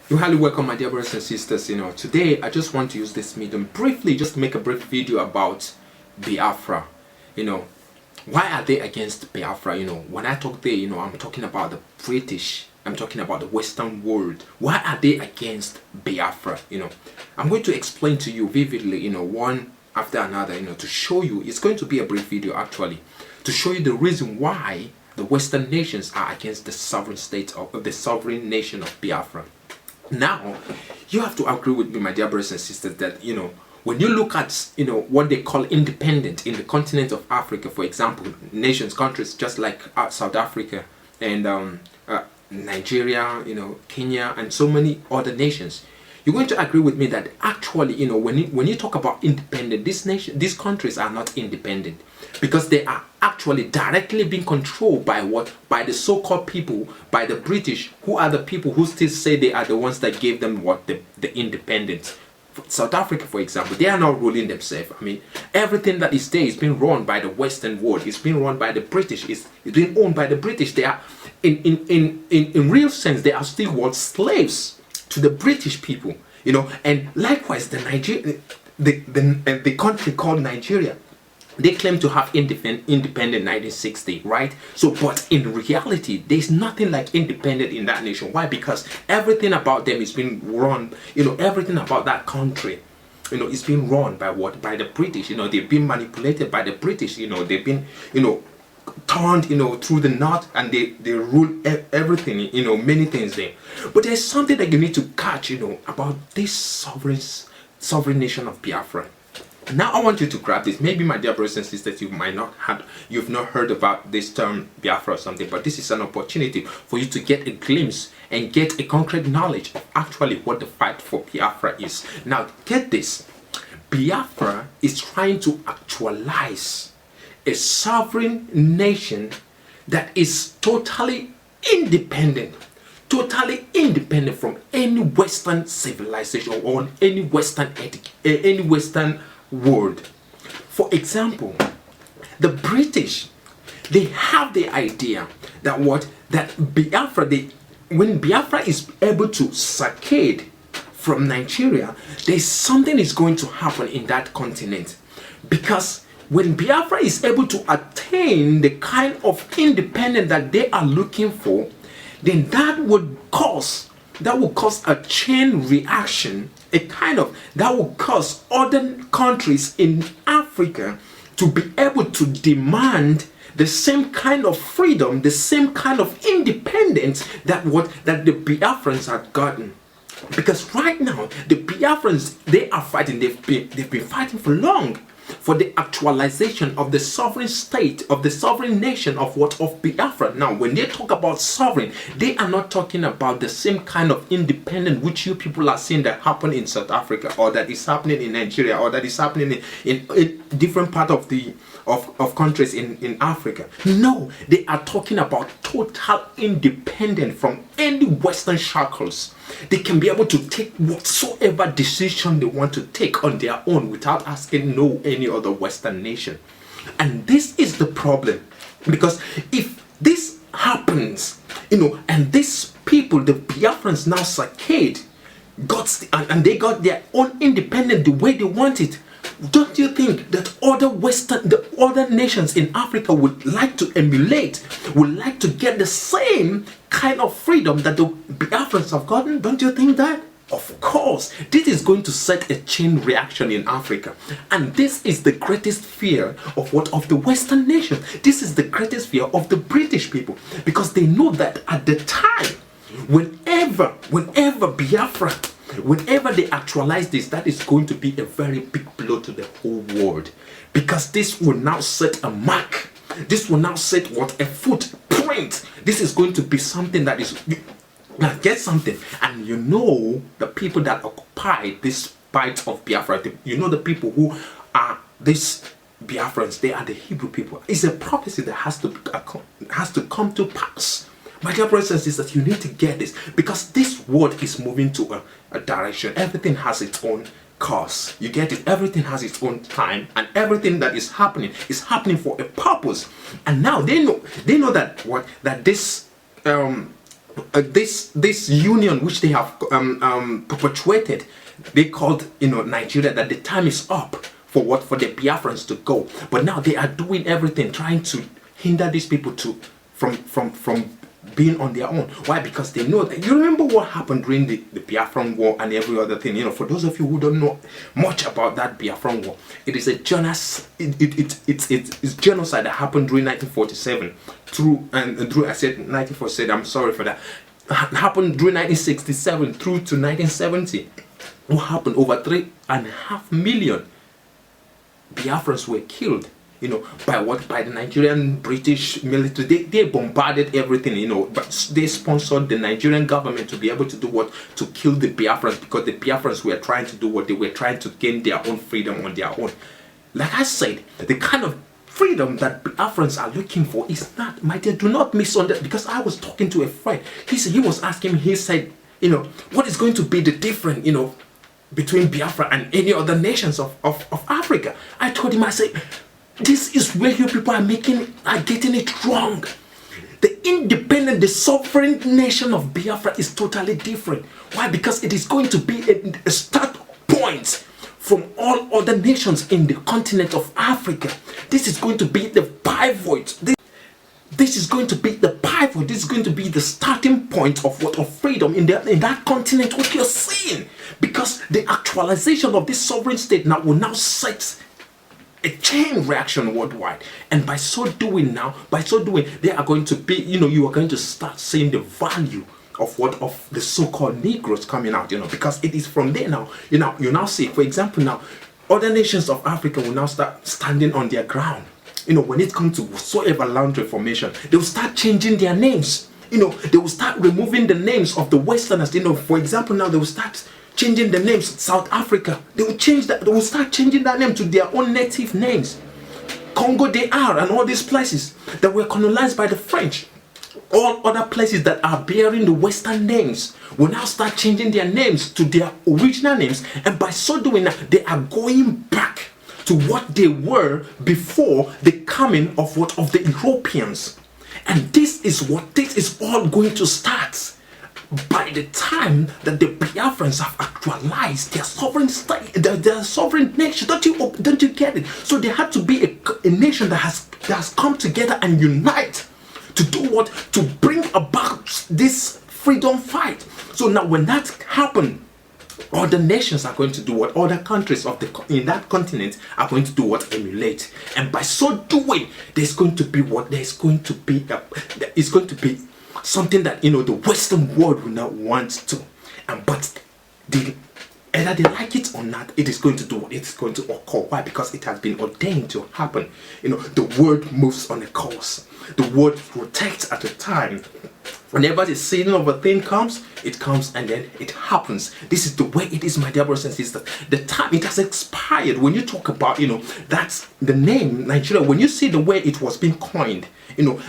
You're highly welcome, my dear brothers and sisters. Today I just want to use this medium briefly, just to make a brief video about Biafra. You know, why are they against Biafra? When I talk there, I'm talking about the British. I'm talking about the Western world. Why are they against Biafra? I'm going to explain to you vividly, one after another, to show you. It's going to be a brief video actually, to show you the reason why the Western nations are against the sovereign state of the sovereign nation of Biafra. Now, you have to agree with me, my dear brothers and sisters, that when you look at what they call independent in the continent of Africa, for example, nations, countries just like South Africa and Nigeria, Kenya, and so many other nations, you're going to agree with me that actually, when you talk about independent, these countries are not independent, because they are actually directly being controlled by what? By the so-called people, by the British, who are the people who still say they are the ones that gave them what? The independence. South Africa, for example, they are not ruling themselves. I mean, everything that is there is being run by the Western world. It's being run by the British. It's being owned by the British. They are, in real sense, they are still what? Slaves to the British people. And likewise, the country called Nigeria, they claim to have independent 1960, right? So, but in reality, there's nothing like independent in that nation. Why? Because everything about them is being run, everything about that country, is being run by what? By the British. They've been manipulated by the British. They've been, turned, through the knot, and they rule everything, many things there. But there's something that you need to catch, about this sovereign nation of Biafra. Now I want you to grab this. Maybe, my dear brothers and sisters, you've not heard about this term Biafra or something, but this is an opportunity for you to get a glimpse and get a concrete knowledge of actually what the fight for Biafra is. Now get this. Biafra is trying to actualize a sovereign nation that is totally independent from any Western civilization or any Western world. For example, the British, they have the idea that Biafra, when Biafra is able to succeed from Nigeria, there's something is going to happen in that continent, because when Biafra is able to attain the kind of independence that they are looking for, then that will cause a chain reaction, that will cause other countries in Africa to be able to demand the same kind of freedom, the same kind of independence that the Biafrans have gotten. Because right now the Biafrans, they are fighting, they've been fighting for long for the actualization of the sovereign state, of the sovereign nation of Biafra. Now, when they talk about sovereign, they are not talking about the same kind of independence which you people are seeing that happen in South Africa, or that is happening in Nigeria, or that is happening in different part of countries in Africa. No, they are talking about total independence from any Western shackles. They can be able to take whatsoever decision they want to take on their own without asking any other Western nation. And this is the problem, because if this happens, and these people, the Biafrans, now succeed, and they got their own independence the way they want it, don't you think that the other nations in Africa would like to emulate, would like to get the same kind of freedom that the Biafrans have gotten? Don't you think that? Of course, this is going to set a chain reaction in Africa, and this is the greatest fear of the Western nation. This is the greatest fear of the British people, because they know that at the time, whenever Biafra, whenever they actualize this, that is going to be a very big blow to the whole world, because this will now set a mark. This will now set a footprint. This is going to be something that is. Now get something, and the people that occupy this part of Biafra, the people who are these Biafrans, they are the Hebrew people. It's a prophecy that has to come to pass. My dear brothers and sisters, you need to get this, because this world is moving to a direction. Everything has its own course. You get it? Everything has its own time, and everything that is happening for a purpose. And now they know that this this union which they have perpetuated, they called, Nigeria, that the time is up for the Biafrans to go. But now they are doing everything trying to hinder these people from being on their own. Why? Because they know that, you remember what happened during the Biafran War and every other thing. For those of you who don't know much about that Biafran War, it is a it's genocide that happened during 1947 through I said 1947, I'm sorry for that. Happened during 1967 through to 1970. What happened? Over 3.5 million Biafrans were killed. By the Nigerian British military. They bombarded everything, but they sponsored the Nigerian government to be able to do what? To kill the Biafrans, because the Biafrans were trying to do what? They were trying to gain their own freedom on their own. Like I said, the kind of freedom that Biafrans are looking for is not, my dear, do not misunderstand, because I was talking to a friend. He was asking me, he said, what is going to be the difference, between Biafra and any other nations of Africa? I told him, I said, this is where you people are getting it wrong. The independent, the sovereign nation of Biafra is totally different. Why? Because it is going to be a start point from all other nations in the continent of Africa. This is going to be the pivot. This is going to be the pivot. This is going to be the starting point of freedom in that continent. What you're seeing, because the actualization of this sovereign state will now set a chain reaction worldwide, and by so doing, they are going to be, you are going to start seeing the value of the so-called Negroes coming out, because it is from there now. You now see, for example, now other nations of Africa will now start standing on their ground. When it comes to whatsoever land reformation, they will start changing their names. They will start removing the names of the Westerners. For example, now they will start changing the names. South Africa, they will change that. They will start changing that name to their own native names. Congo DR and all these places that were colonized by the French, all other places that are bearing the Western names will now start changing their names to their original names, and by so doing, they are going back to what they were before the coming of the Europeans. And this is all going to start by the time that the Biafrans have actualized their sovereign state, their sovereign nation. Don't you get it? So there had to be a nation that has come together and unite to do what? To bring about this freedom fight. So now when that happened, other nations are going to do what? Other countries in that continent are going to do what? Emulate. And by so doing, there's going to be what? It's going to be something that, the Western world will not want to. But either they like it or not, it is going to do what? It's going to occur. Why? Because it has been ordained to happen. The world moves on a course. The world protects at a time. Whenever the season of a thing comes, it comes and then it happens. This is the way it is, my dear brothers and sisters. The time, it has expired. When you talk about, that's the name Nigeria. When you see the way it was being coined,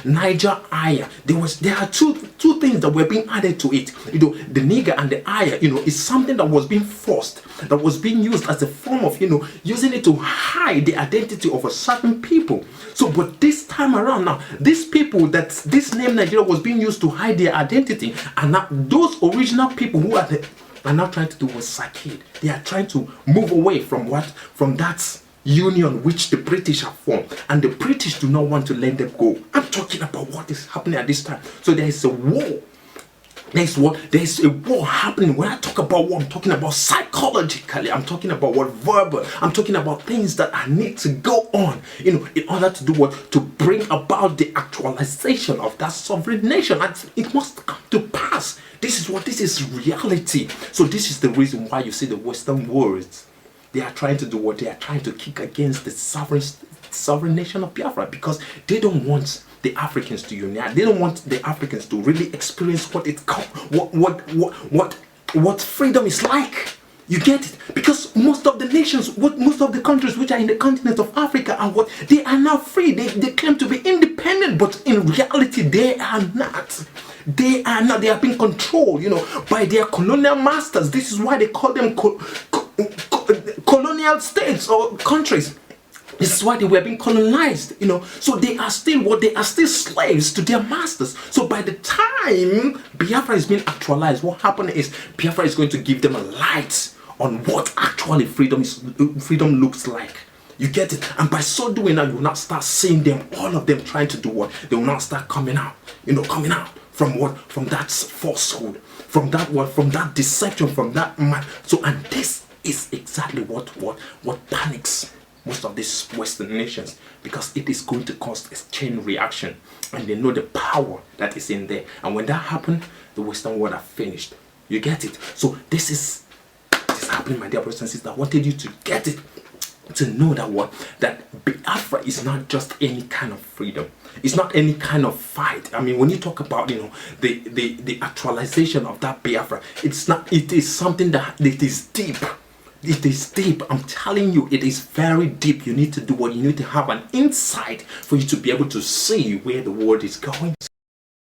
Niger Aya, there are two things that were being added to it. The nigger and the Aya, is something that was being forced, that was being used as a form of, using it to hide the identity of a certain people. So, but this time around now, these people that this name Nigeria was being used to hide their identity, and now those original people who are now trying to do what Sakid. They are trying to move away from that union which the British have formed, and the British do not want to let them go. I'm talking about what is happening at this time. So there is a war. There's a war happening. When I talk about war, I'm talking about psychologically. I'm talking about what verbal. I'm talking about things that I need to go on, in order to do what? To bring about the actualization of that sovereign nation. And it must come to pass. This is reality. So this is the reason why you see the Western worlds. They are trying to do what? They are trying to kick against the sovereign nation of Biafra, because they don't want the Africans to unite. They don't want the Africans to really experience what freedom is like. You get it? Because most of the nations, most of the countries which are in the continent of Africa are they are now free. They claim to be independent, but in reality they are not. They are not. They are being controlled, by their colonial masters. This is why they call them colonial states or countries. This is why they were being colonized, So they are still what? They are still slaves to their masters. So by the time Biafra is being actualized, what happened is Biafra is going to give them a light on what actually freedom looks like. You get it? And by so doing now, you will not start seeing them, all of them trying to do what? They will not start coming out. Coming out from what? From that falsehood, from that what? From that deception, from that man. So, and this is exactly what panics most of these Western nations, because it is going to cause a chain reaction, and they know the power that is in there. And when that happens, the Western world are finished. You get it? So this is happening, my dear brothers and sisters. I wanted you to get it, to know that Biafra is not just any kind of freedom. It's not any kind of fight. I mean, when you talk about the actualization of that Biafra, it's not. It is something that it is deep. It is deep. I'm telling you, it is very deep. You need to do what you need to have an insight for you to be able to see where the world is going.